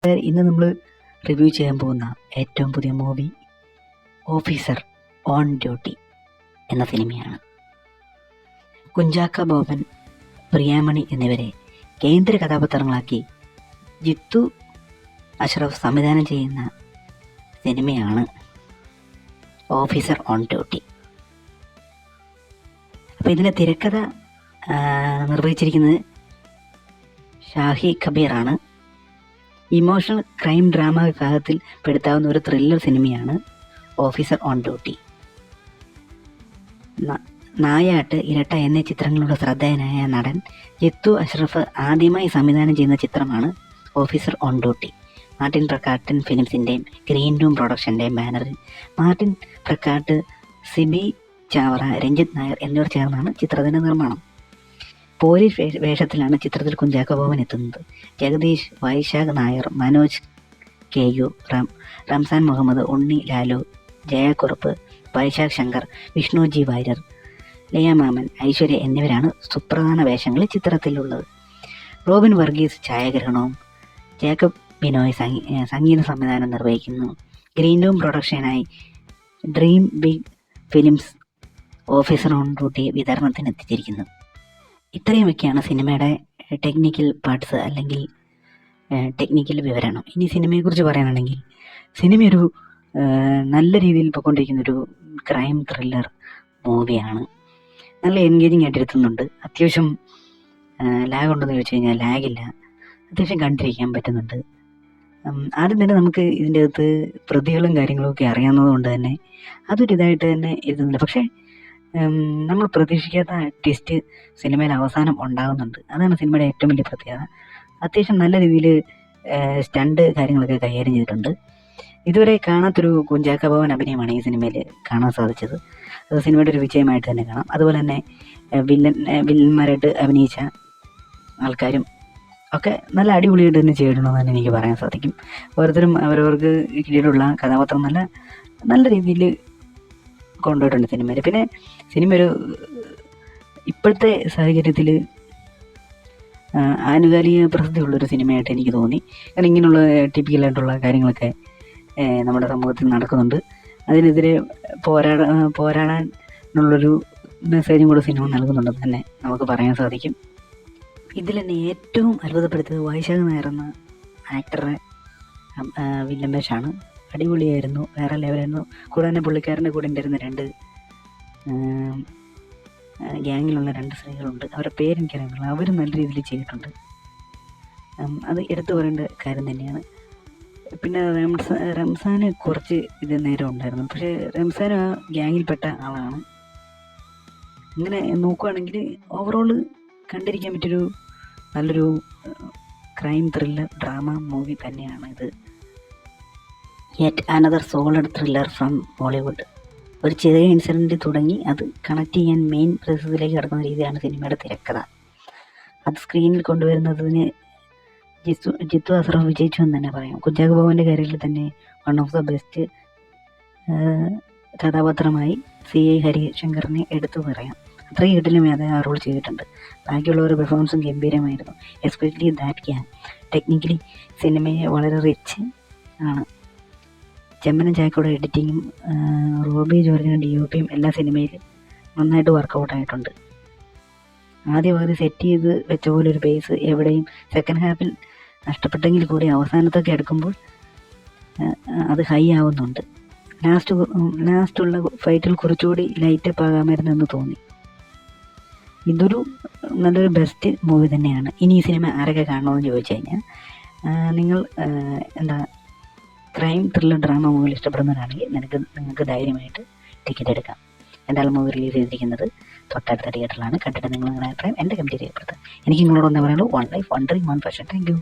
ഇന്ന് നമ്മൾ റിവ്യൂ ചെയ്യാൻ പോകുന്ന ഏറ്റവും പുതിയ മൂവി ഓഫീസർ ഓൺ ഡ്യൂട്ടി എന്ന സിനിമയാണ്. കുഞ്ചാക്ക ബോബൻ, പ്രിയാമണി എന്നിവരെ കേന്ദ്ര കഥാപാത്രങ്ങളാക്കി ജിത്തു അഷ്റഫ് സംവിധാനം ചെയ്യുന്ന സിനിമയാണ് ഓഫീസർ ഓൺ ഡ്യൂട്ടി. അപ്പോൾ ഇതിൻ്റെ തിരക്കഥ നിർവഹിച്ചിരിക്കുന്നത് ഷാഹി കബീറാണ്. ഇമോഷണൽ ക്രൈം ഡ്രാമ വിഭാഗത്തിൽ പെടുത്താവുന്ന ഒരു ത്രില്ലർ സിനിമയാണ് ഓഫീസർ ഓൺ ഡ്യൂട്ടി. നായാട്ട്, ഇരട്ട എന്നീ ചിത്രങ്ങളുടെ ശ്രദ്ധേയനായ നടൻ ജിത്തു അഷ്റഫ് ആദ്യമായി സംവിധാനം ചെയ്യുന്ന ചിത്രമാണ് officer on duty. Martin Prakkat ഫിലിംസിൻ്റെയും ഗ്രീൻ റൂം പ്രൊഡക്ഷൻ്റെയും ബാനറിൽ മാർട്ടിൻ പ്രക്കാട്ട്, സിബി ചാവറ, രഞ്ജിത്ത് നായർ എന്നിവർ ചേർന്നാണ് ചിത്രത്തിൻ്റെ നിർമ്മാണം. പോലീസ് വേഷത്തിലാണ് ചിത്രത്തിൽ കുഞ്ചാക്ക ബോബൻ എത്തുന്നത്. ജഗദീഷ്, വൈശാഖ് നായർ, മനോജ് കെ.യു, റംസാൻ മുഹമ്മദ്, ഉണ്ണി ലാലു, ജയക്കുറുപ്പ്, വൈശാഖ് ശങ്കർ, വിഷ്ണു ജി വാര്യർ, ലയ മാമൻ, ഐശ്വര്യ എന്നിവരാണ് സുപ്രധാന വേഷങ്ങളിൽ ചിത്രത്തിലുള്ളത്. റോബിൻ വർഗീസ് ഛായാഗ്രഹണവും ജേക്കബ് ബിനോയ് സംഗീത സംവിധാനം നിർവഹിക്കുന്നു. ഗ്രീൻ റൂം പ്രൊഡക്ഷനായി dream big films officer on duty വിതരണത്തിന് എത്തിച്ചിരിക്കുന്നത്. ഇത്രയുമൊക്കെയാണ് സിനിമയുടെ ടെക്നിക്കൽ പാർട്സ് അല്ലെങ്കിൽ ടെക്നിക്കൽ വിവരണം. ഇനി സിനിമയെക്കുറിച്ച് പറയാനാണെങ്കിൽ സിനിമയൊരു നല്ല രീതിയിൽ പോയിക്കൊണ്ടിരിക്കുന്നൊരു ക്രൈം ത്രില്ലർ മൂവിയാണ്. നല്ല എൻഗേജിങ് ആയിട്ട് ഇരുത്തുന്നുണ്ട്. അത്യാവശ്യം ലാഗ് ഉണ്ടെന്ന് ചോദിച്ചു കഴിഞ്ഞാൽ ലാഗില്ല, അത്യാവശ്യം കണ്ടിരിക്കാൻ പറ്റുന്നുണ്ട്. ആദ്യം തന്നെ നമുക്ക് ഇതിൻ്റെ അകത്ത് പ്രതികളും കാര്യങ്ങളും ഒക്കെ അറിയാവുന്നത് കൊണ്ട് തന്നെ അതൊരു ഇതായിട്ട് തന്നെ ഇരുത്തുന്നില്ല. പക്ഷേ നമ്മൾ പ്രതീക്ഷിക്കാത്ത ട്വിസ്റ്റ് സിനിമയിൽ അവസാനം ഉണ്ടാകുന്നുണ്ട്. അതാണ് സിനിമയുടെ ഏറ്റവും വലിയ പ്രത്യേകത. അത്യാവശ്യം നല്ല രീതിയിൽ സ്റ്റണ്ട് കാര്യങ്ങളൊക്കെ കൈകാര്യം ചെയ്തിട്ടുണ്ട്. ഇതുവരെ കാണാത്തൊരു കുഞ്ചാക്ക ബോബൻ അഭിനയമാണ് ഈ സിനിമയിൽ കാണാൻ സാധിച്ചത്. അത് സിനിമയുടെ ഒരു വിജയമായിട്ട് തന്നെ കാണാം. അതുപോലെ തന്നെ വില്ലന്മാരായിട്ട് അഭിനയിച്ച ആൾക്കാരും ഒക്കെ നല്ല അടിപൊളിയായിട്ട് തന്നെ ചെയ്തിട്ടുണ്ടെന്ന് തന്നെ എനിക്ക് പറയാൻ സാധിക്കും. ഓരോരുത്തരും അവരവർക്ക് കീഴിലുള്ള കഥാപാത്രം നല്ല രീതിയിൽ കൊണ്ടുപോയിട്ടുണ്ട് സിനിമയിൽ. പിന്നെ സിനിമ ഒരു ഇപ്പോഴത്തെ സാഹചര്യത്തിൽ ആനുകാലിക പ്രസിദ്ധിയുള്ളൊരു സിനിമയായിട്ട് എനിക്ക് തോന്നി. കാരണം ഇങ്ങനെയുള്ള ടിപ്പിക്കലായിട്ടുള്ള കാര്യങ്ങളൊക്കെ നമ്മുടെ സമൂഹത്തിൽ നടക്കുന്നുണ്ട്. അതിനെതിരെ പോരാടാനുള്ളൊരു മെസ്സേജും കൂടെ സിനിമ നൽകുന്നുണ്ടെന്ന് തന്നെ നമുക്ക് പറയാൻ സാധിക്കും. ഇതിൽ തന്നെ ഏറ്റവും അത്ഭുതപ്പെടുത്തിയത് വൈശാഖ് നായർ എന്ന ആക്ടറുടെ വില്ലൻ വേഷമാണ്. അടിപൊളിയായിരുന്നു, വേറെ ലെവലായിരുന്നു. കൂടെ തന്നെ പുള്ളിക്കാരൻ്റെ കൂടെ ഉണ്ടായിരുന്ന രണ്ട് ഗ്യാങ്ങിലുള്ള രണ്ട് സ്ത്രീകളുണ്ട്. അവരുടെ പേരെനിക്കറിയില്ല. അവരും നല്ല രീതിയിൽ ചെയ്തിട്ടുണ്ട്. അത് എടുത്തു പറയേണ്ട കാര്യം തന്നെയാണ്. പിന്നെ റംസാന് കുറച്ച് ഇത് നേരം ഉണ്ടായിരുന്നു. പക്ഷേ റംസാൻ ആ ഗ്യാങ്ങിൽപ്പെട്ട ആളാണ്. അങ്ങനെ നോക്കുകയാണെങ്കിൽ ഓവറോൾ കണ്ടിരിക്കാൻ പറ്റിയൊരു നല്ലൊരു ക്രൈം ത്രില്ലർ ഡ്രാമ മൂവി തന്നെയാണ് ഇത്. Yet another solid thriller from Bollywood. ഒരു ചെറിയ ഇൻസിഡൻറ്റ് തുടങ്ങി അത് കണക്ട് ചെയ്യാൻ മെയിൻ പ്രോസസ്സിലേക്ക് കടക്കുന്ന രീതിയാണ് സിനിമയുടെ തിരക്കഥ. അത് സ്ക്രീനിൽ കൊണ്ടുവരുന്നതിന് ജിത്തു അഷ്റഫ് വിജയിച്ചു എന്ന് തന്നെ പറയാം. കുഞ്ചാക്ക ബോബൻ്റെ കരിയറിൽ തന്നെ വൺ ഓഫ് ദ ബെസ്റ്റ് കഥാപാത്രമായി CI ഹരിശങ്കറിനെ എടുത്തു പറയാം. അത്രയും കിട്ടിലുമേ അദ്ദേഹം ആ റോൾ ചെയ്തിട്ടുണ്ട്. ബാക്കിയുള്ളവരുടെ പെർഫോമൻസും ഗംഭീരമായിരുന്നു. Especially that gang. ടെക്നിക്കലി സിനിമയെ വളരെ റിച്ച് ആണ്. ചെമ്മനം ചായക്കോടെ എഡിറ്റിങ്ങും റോബി ജോർജിൻ്റെ DOPയും എല്ലാ സിനിമയിൽ നന്നായിട്ട് വർക്കൗട്ടായിട്ടുണ്ട്. ആദ്യം സെറ്റ് ചെയ്ത് വെച്ച പോലെ ഒരു ബേസ് എവിടെയും സെക്കൻഡ് ഹാഫിൽ നഷ്ടപ്പെട്ടെങ്കിൽ കൂടി അവസാനത്തൊക്കെ എടുക്കുമ്പോൾ അത് ഹൈ ആവുന്നുണ്ട്. ലാസ്റ്റുള്ള ഫൈറ്റിൽ കുറച്ചുകൂടി ലൈറ്റപ്പ് ആകാമായിരുന്നെന്ന് തോന്നി. ഇതൊരു നല്ലൊരു ബെസ്റ്റ് മൂവി തന്നെയാണ്. ഇനി ഈ സിനിമ ആരൊക്കെ കാണണമെന്ന് ചോദിച്ചു കഴിഞ്ഞാൽ നിങ്ങൾ ക്രൈം ത്രില്ലർ ഡ്രാമ മൂവിയിൽ ഇഷ്ടപ്പെടുന്നവരാണെങ്കിൽ നിങ്ങൾക്ക് ധൈര്യമായിട്ട് ടിക്കറ്റ് എടുക്കാം. എന്തായാലും മൂവി റിലീസ് ചെയ്തിരിക്കുന്നത് തൊട്ടടുത്ത തിയേറ്ററിലാണ്. കണ്ടിട്ട് നിങ്ങളുടെ അഭിപ്രായം എൻ്റെ കമൻറ്റ് രേഖപ്പെടുത്തുക. എനിക്ക് നിങ്ങളോട് ഒന്നേ പറയുള്ളൂ, one life one dream one fashion. Thank you.